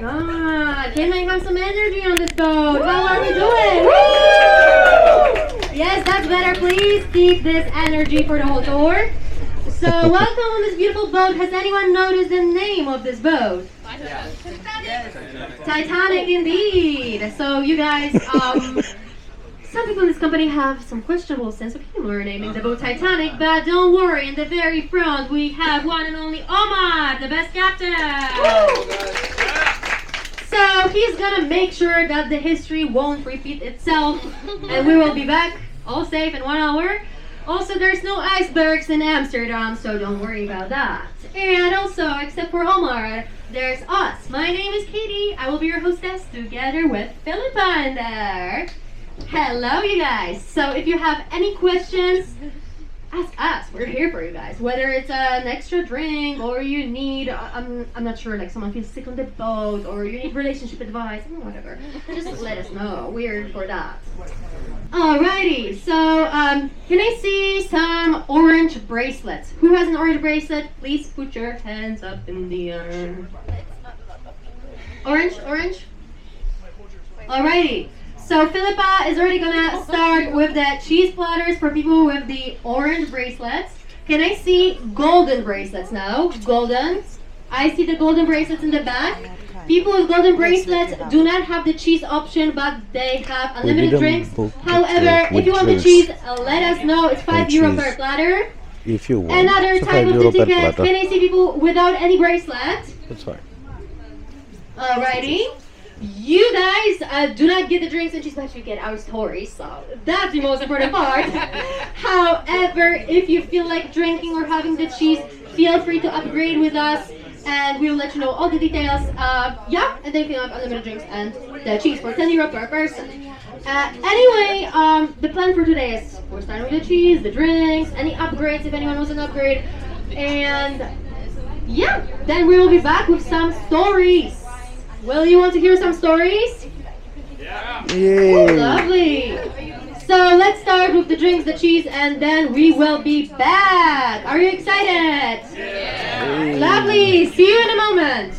god! Can I have some energy on this boat? How are we doing? Woo! Yes, that's better. Please keep this energy for the whole tour. So, welcome on this beautiful boat. Has anyone noticed the name of this boat? Titanic indeed. So, you guys, some people in this company have some questionable sense of humor naming the boat Titanic, but don't worry, in the very front we have one and only Omar, the best captain. So he's gonna make sure that the history won't repeat itself, and we will be back all safe in 1 hour. Also, there's no icebergs in Amsterdam, so don't worry about that. And also, except for Omar, there's us. My name is Katie. I will be your hostess together with Philippa in there. Hello, you guys. So if you have any questions, ask us. We're here for you guys. Whether it's an extra drink or you need, I'm not sure, like someone feels sick on the boat or you need relationship advice, whatever. Just let us know. We're for that. Alrighty. So can I see some orange bracelets? Who has an orange bracelet? Please put your hands up in the air. Orange, orange. Alrighty. So Philippa is already gonna start with the cheese platters for people with the orange bracelets. Can I see golden bracelets now? Golden. I see the golden bracelets in the back. People with golden bracelets do not have the cheese option, but they have unlimited drinks. However, if you want the cheese, let us know. It's €5 per platter. If you want. Another type of the ticket. Can I see people without any bracelet? That's fine. Alrighty. You guys do not get the drinks and cheese, but you get our stories, so that's the most important part. However, if you feel like drinking or having the cheese, feel free to upgrade with us, and we will let you know all the details. Yeah, and then you can have unlimited drinks and the cheese for €10 per person. Anyway, the plan for today is we're starting with the cheese, the drinks, any upgrades if anyone wants an upgrade, and yeah, then we will be back with some stories. Will you want to hear some stories? Yeah. Ooh, lovely. So let's start with the drinks, the cheese, and then we will be back. Are you excited? Yeah. Lovely. See you in a moment.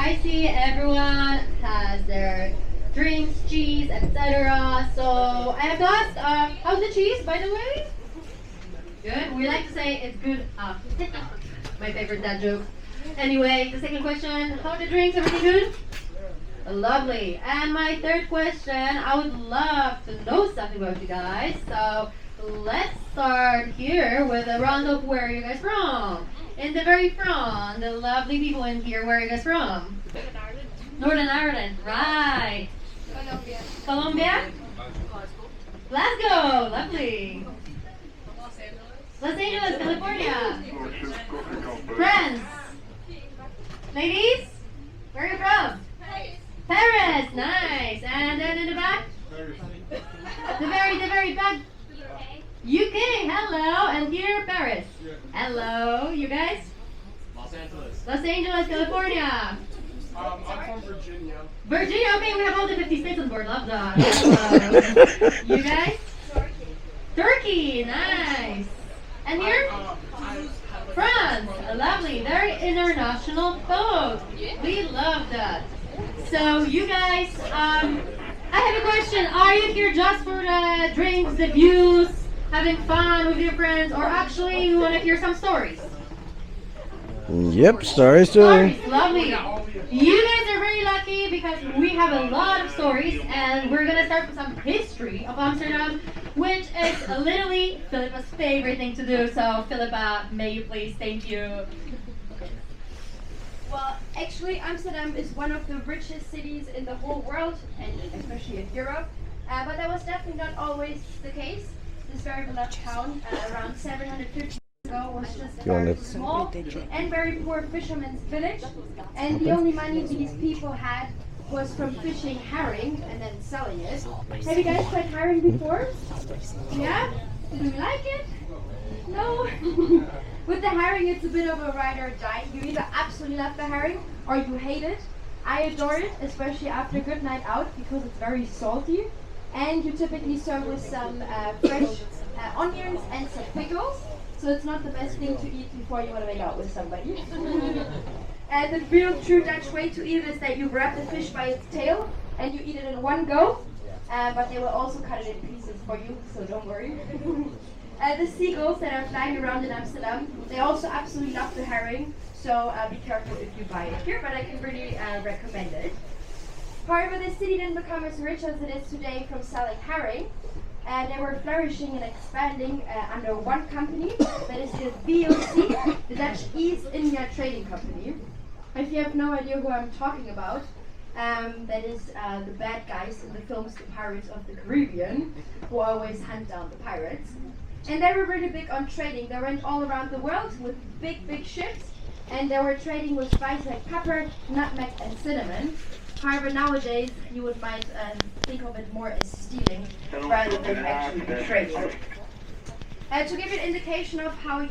I see everyone has their drinks, cheese, etc. So I have to ask, how's the cheese, by the way? Good. We like to say it's good. My favorite dad joke. Anyway, the second question, how are the drinks? Everything good? Lovely. And my third question, I would love to know something about you guys. So let's start here with a round of where are you guys from? In the very front, the lovely people in here, where are you guys from? Northern Ireland, right. Colombia? Glasgow, lovely. Los Angeles, California. Friends. Ladies, where are you from? Paris, nice. And then in the back? The very back. UK, hello. And here, Paris. Hello, you guys? Los Angeles, California. I'm from Virginia. Virginia, okay, we have all the 50 states on board. Love that. Hello. You guys? Turkey, nice. And here? France, lovely. Very international boat. We love that. So you guys, I have a question. Are you here just for the drinks, the views, having fun with your friends, or actually you want to hear some stories? Yep, stories too. Stories, lovely. You guys are very lucky because we have a lot of stories, and we're gonna start with some history of Amsterdam, which is literally Philippa's favorite thing to do. So Philippa, may you please, thank you. Well, actually, Amsterdam is one of the richest cities in the whole world, and especially in Europe. But that was definitely not always the case. This very beloved town, around 750 years ago, was just a very small and very poor fisherman's village. And the only money these people had was from fishing herring and then selling it. Have you guys tried herring before? Yeah? Do you like it? No? With the herring, it's a bit of a ride or die. You either absolutely love the herring or you hate it. I adore it, especially after a good night out because it's very salty. And you typically serve with some fresh onions and some pickles. So it's not the best thing to eat before you want to make out with somebody. And the real true Dutch way to eat it is that you grab the fish by its tail and you eat it in one go. But they will also cut it in pieces for you, so don't worry. The seagulls that are flying around in Amsterdam, they also absolutely love the herring, so be careful if you buy it here, but I can really recommend it. However, the city didn't become as rich as it is today from selling herring. They were flourishing and expanding under one company, that is the VOC, the Dutch East India Trading Company. If you have no idea who I'm talking about, that is the bad guys in the films The Pirates of the Caribbean, who always hunt down the pirates. And they were really big on trading. They went all around the world with big ships, and they were trading with spices like pepper, nutmeg, and cinnamon. However, nowadays you might think of it more as stealing rather than actually trading. To give you an indication of how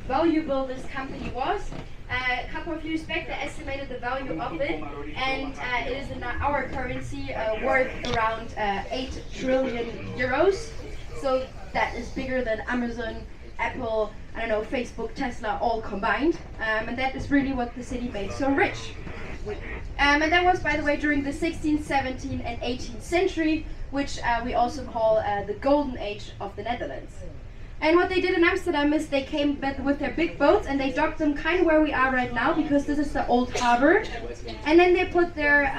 valuable this company was, a couple of years back they estimated the value of it, and it is in our currency worth around 8 trillion euros. So that is bigger than Amazon, Apple, I don't know, Facebook, Tesla, all combined. And that is really what the city made so rich. And that was, by the way, during the 16th, 17th, and 18th century, which we also call the golden age of the Netherlands. And what they did in Amsterdam is they came with their big boats and they docked them kind of where we are right now, because this is the old harbor. And then they put their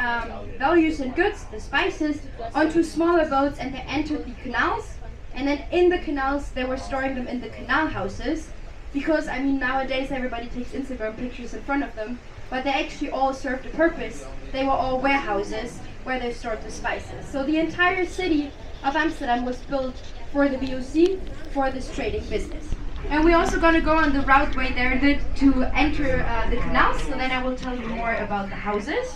values and goods, the spices, onto smaller boats, and they entered the canals. And then in the canals, they were storing them in the canal houses, because I mean nowadays everybody takes Instagram pictures in front of them, but they actually all served a purpose. They were all warehouses where they stored the spices. So the entire city of Amsterdam was built for the VOC, for this trading business. And we're also going to go on the route way there to enter the canals, so then I will tell you more about the houses.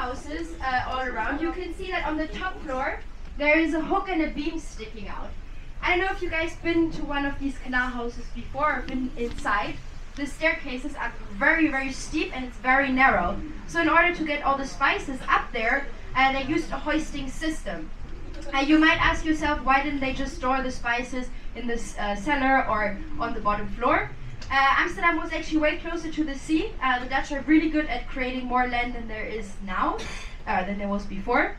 houses all around, you can see that on the top floor there is a hook and a beam sticking out. I don't know if you guys been to one of these canal houses before or been inside. The staircases are very, very steep and it's very narrow. So in order to get all the spices up there, they used a hoisting system. You might ask yourself, why didn't they just store the spices in the cellar or on the bottom floor? Amsterdam was actually way closer to the sea. The Dutch are really good at creating more land than there is now, than there was before.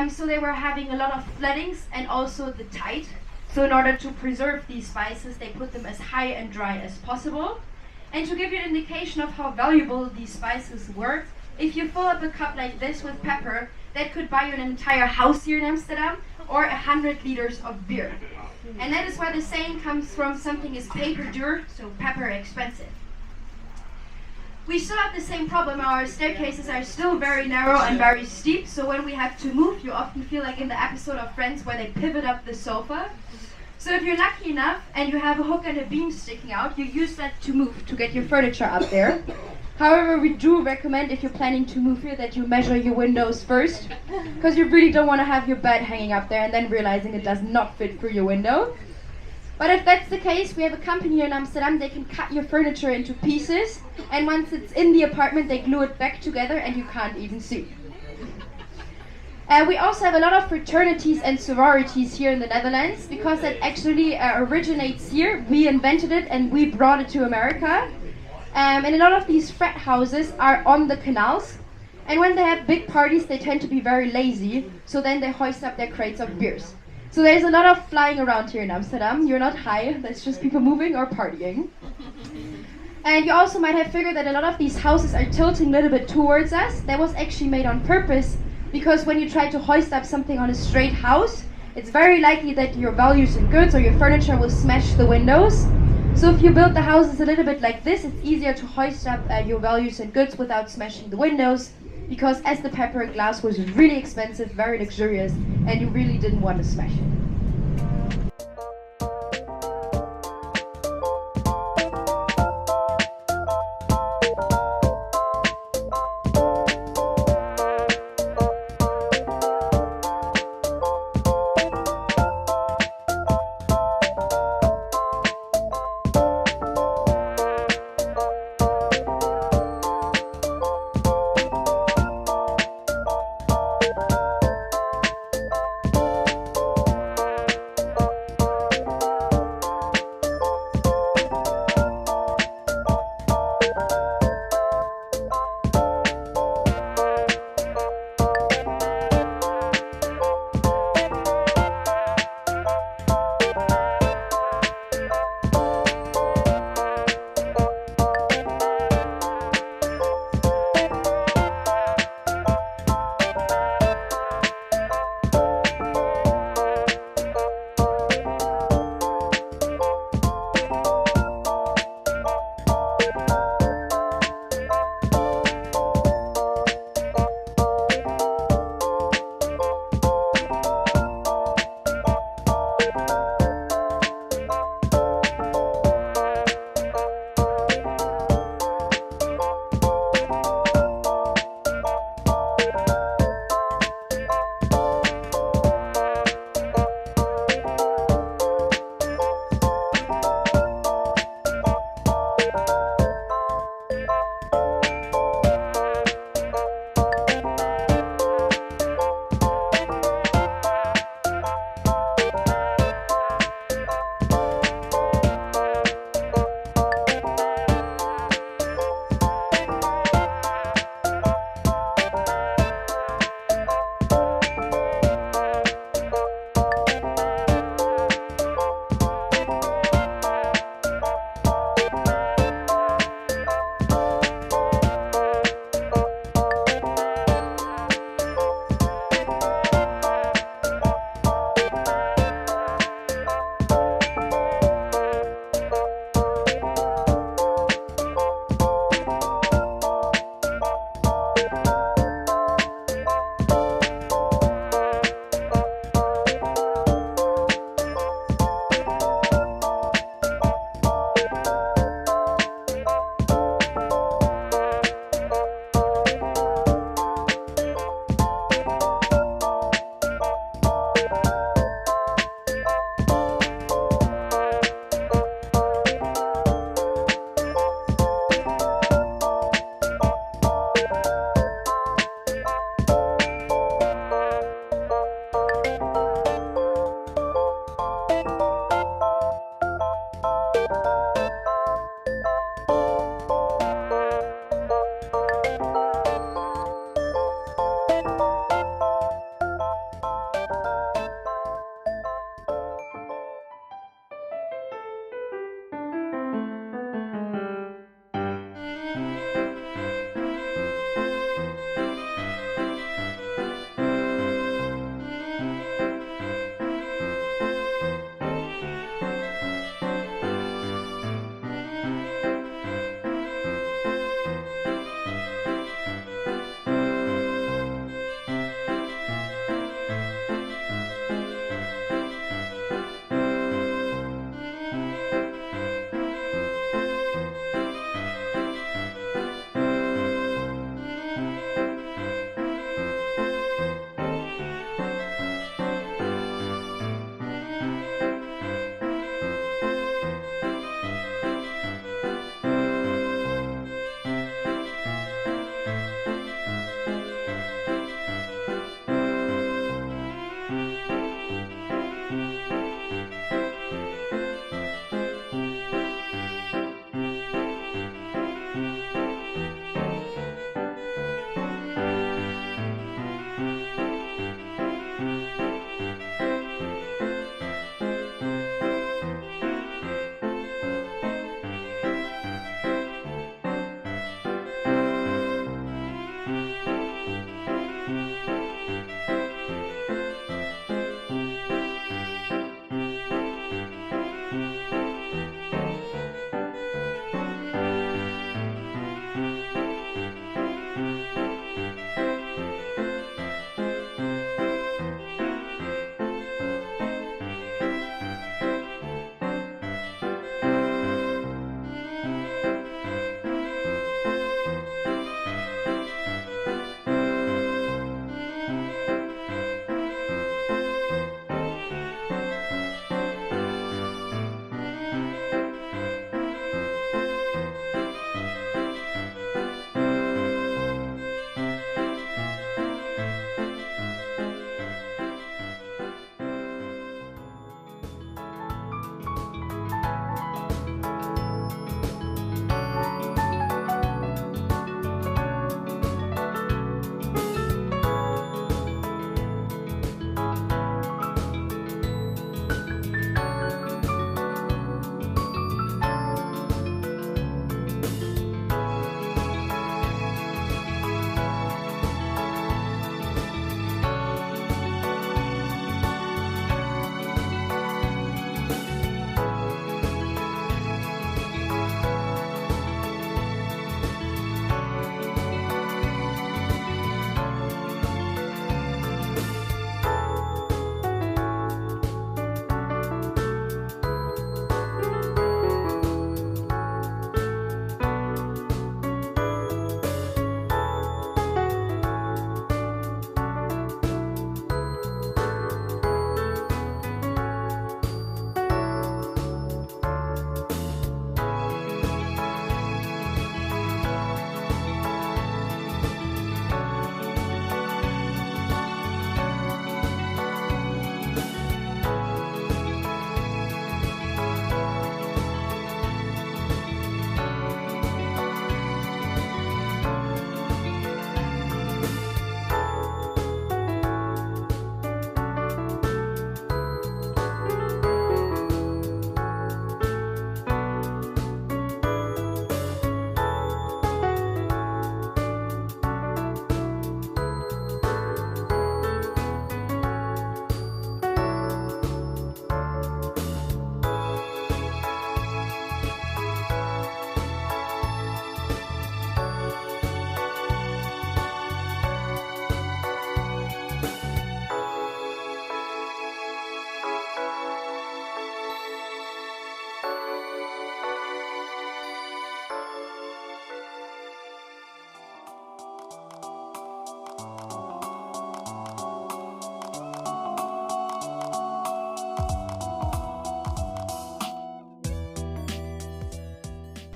So they were having a lot of floodings and also the tide. So in order to preserve these spices, they put them as high and dry as possible. And to give you an indication of how valuable these spices were, if you fill up a cup like this with pepper, that could buy you an entire house here in Amsterdam or 100 liters of beer. And that is why the saying comes from something is paper duur, so pepper expensive. We still have the same problem. Our staircases are still very narrow and very steep, so when we have to move, you often feel like in the episode of Friends where they pivot up the sofa. So if you're lucky enough and you have a hook and a beam sticking out, you use that to move, to get your furniture up there. However, we do recommend if you're planning to move here that you measure your windows first, because you really don't want to have your bed hanging up there and then realizing it does not fit through your window. But if that's the case, we have a company here in Amsterdam. They can cut your furniture into pieces, and once it's in the apartment, they glue it back together and you can't even see. We also have a lot of fraternities and sororities here in the Netherlands, because that actually originates here. We invented it and we brought it to America. And a lot of these frat houses are on the canals. And when they have big parties, they tend to be very lazy. So then they hoist up their crates of beers. So there's a lot of flying around here in Amsterdam. You're not high, that's just people moving or partying. And you also might have figured that a lot of these houses are tilting a little bit towards us. That was actually made on purpose, because when you try to hoist up something on a straight house, it's very likely that your values and goods or your furniture will smash the windows. So if you build the houses a little bit like this, it's easier to hoist up your values and goods without smashing the windows, because as the pepper and glass was really expensive, very luxurious, and you really didn't want to smash it.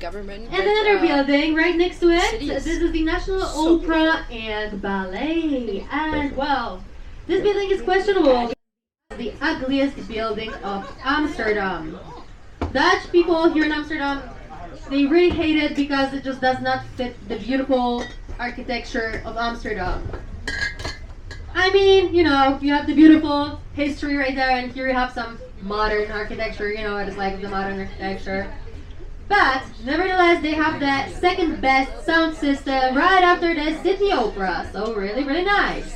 government. And another but, building right next to it. cities. This is the National So Opera and Ballet. And well, this building is questionable. It's the ugliest building of Amsterdam. Dutch people here in Amsterdam, they really hate it because it just does not fit the beautiful architecture of Amsterdam. I mean, you know, you have the beautiful history right there, and here you have some modern architecture, you know what it's like with the modern architecture. But, nevertheless, they have the second best sound system right after the City Opera, so really, really nice.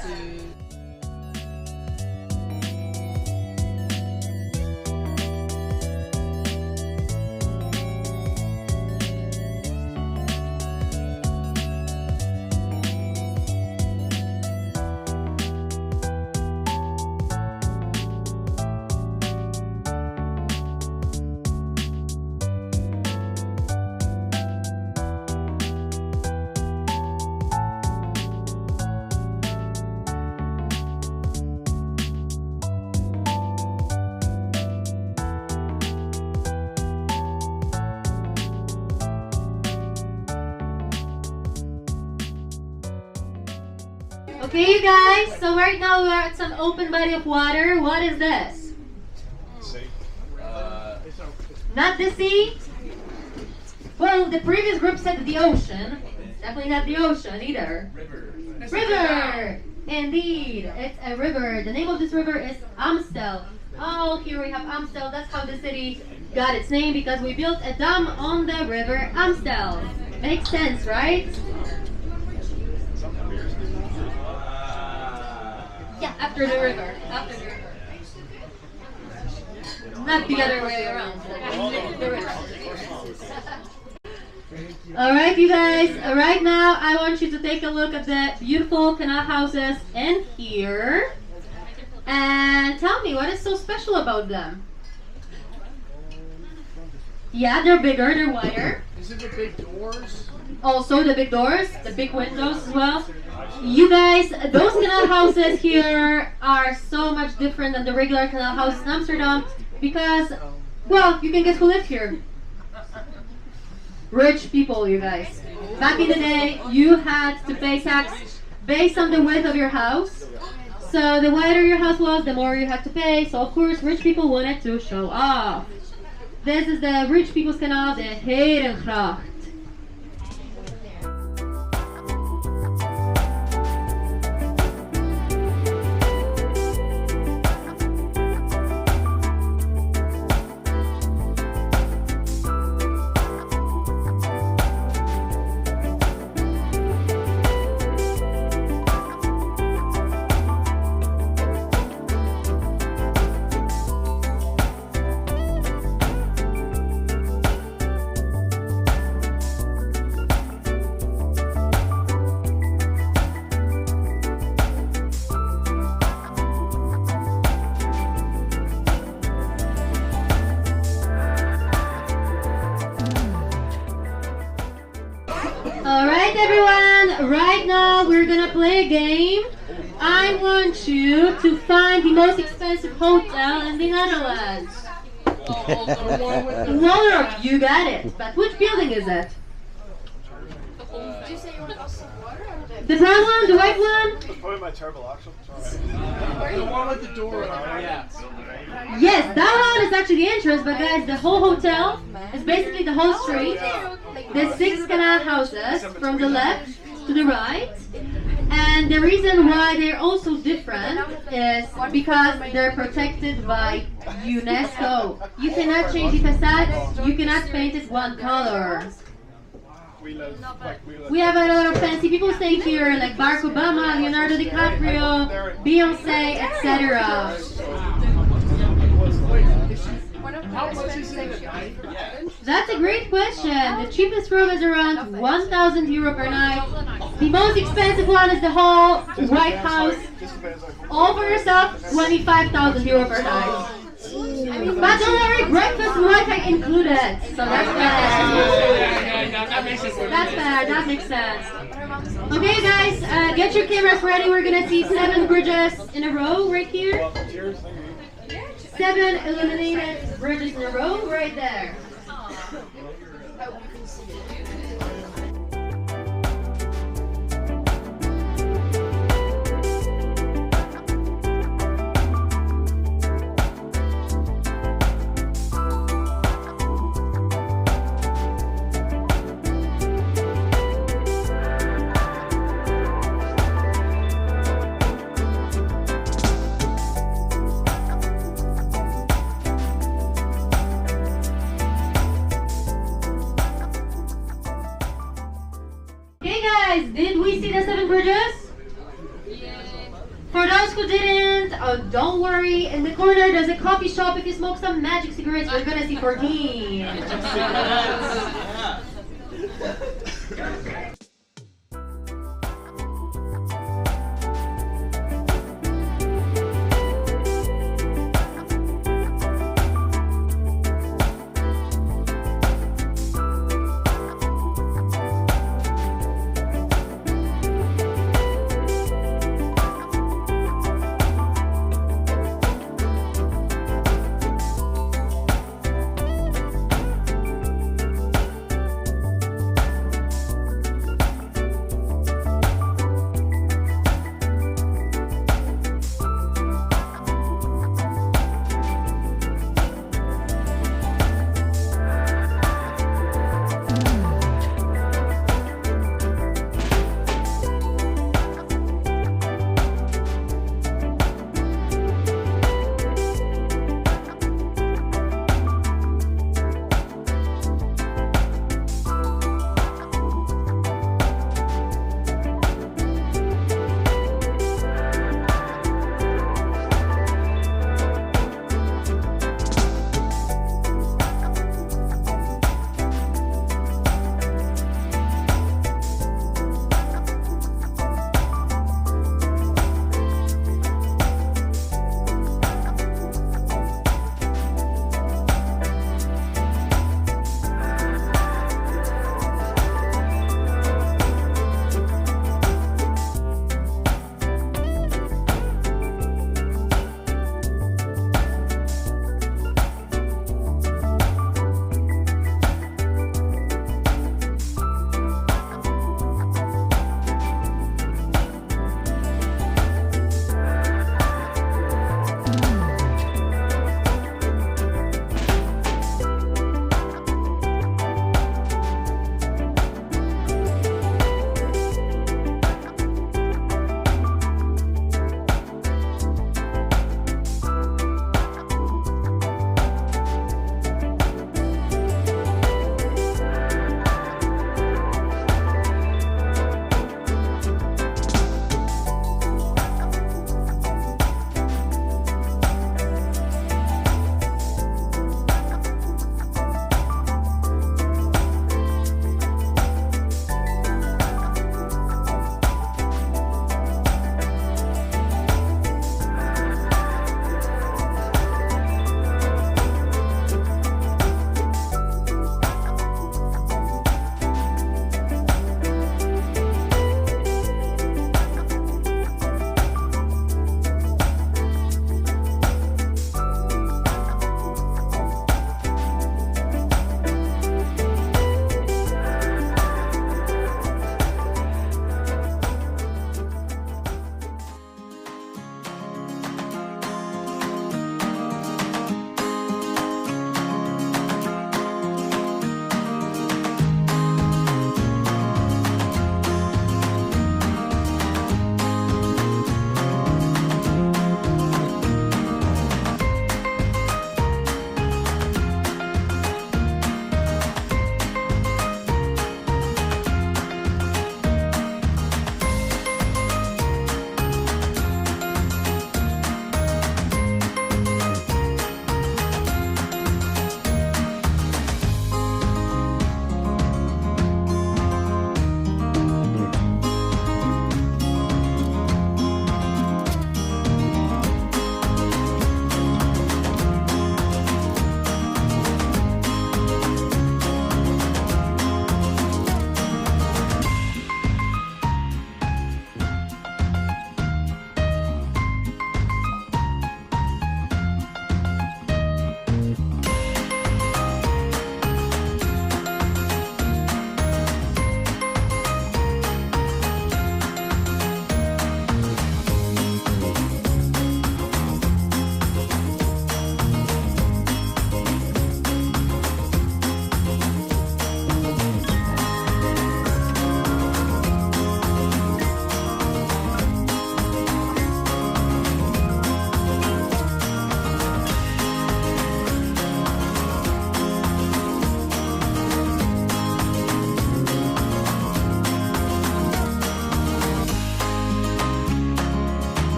Okay, you guys, so right now we're at some open body of water. What is this? Not the sea? Well, the previous group said the ocean. It's definitely not the ocean either. River! Indeed, it's a river. The name of this river is Amstel. Oh, here we have Amstel. That's how the city got its name, because we built a dam on the river Amstel. Makes sense, right? Yeah, after the river. After the river. Not the other way around. The river. Alright, you guys. Right now, I want you to take a look at the beautiful canal houses in here. And tell me, what is so special about them? Yeah, they're bigger, they're wider. Is it the big doors? Also, the big doors, the big windows as well. You guys, those canal houses here are so much different than the regular canal houses in Amsterdam because, well, you can guess who lived here. Rich people, you guys. Back in the day, you had to pay tax based on the width of your house. So the wider your house was, the more you had to pay. So of course, rich people wanted to show off. This is the rich people's canal, the Herengracht. Alright everyone, right now we're gonna play a game. I want you to find the most expensive hotel in the Netherlands. Waldorf, you got it. But which building is it? Did you say you want us some water or The brown one, the white one? That's probably my turbo axle. The one with the door on it. Yeah. Yes, that one is actually the entrance, but guys, the whole hotel is basically the whole street. There's 6 canal houses from the left to the right. And the reason why they're also different is because they're protected by UNESCO. You cannot change the facade, you cannot paint it one color. We have a lot of fancy people staying here, like Barack Obama, Leonardo DiCaprio, Beyonce, etc. That's a great question. The cheapest room is around 1,000 euro per night. The most expensive one is the whole White House. All for yourself, 25,000 euro per night. But don't worry, breakfast and Wi-Fi included. So that's fair. That's fair, that makes sense. Okay guys, get your cameras ready. We're gonna see 7 bridges in a row right here. 7 illuminated bridges in a row right there. who didn't, don't worry. In the corner, there's a coffee shop. If you smoke some magic cigarettes, you're gonna see 14.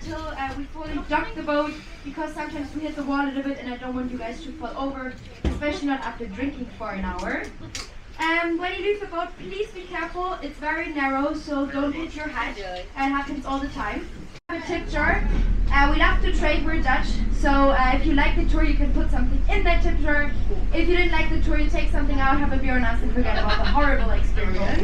until we fully dock the boat, because sometimes we hit the wall a little bit and I don't want you guys to fall over, especially not after drinking for an hour. When you leave the boat, please be careful. It's very narrow, so don't hit your head. It happens all the time. A tip jar. We love to trade, we're Dutch, so if you like the tour you can put something in that tip jar. If you didn't like the tour, you take something out, have a beer on us and forget about the horrible experience.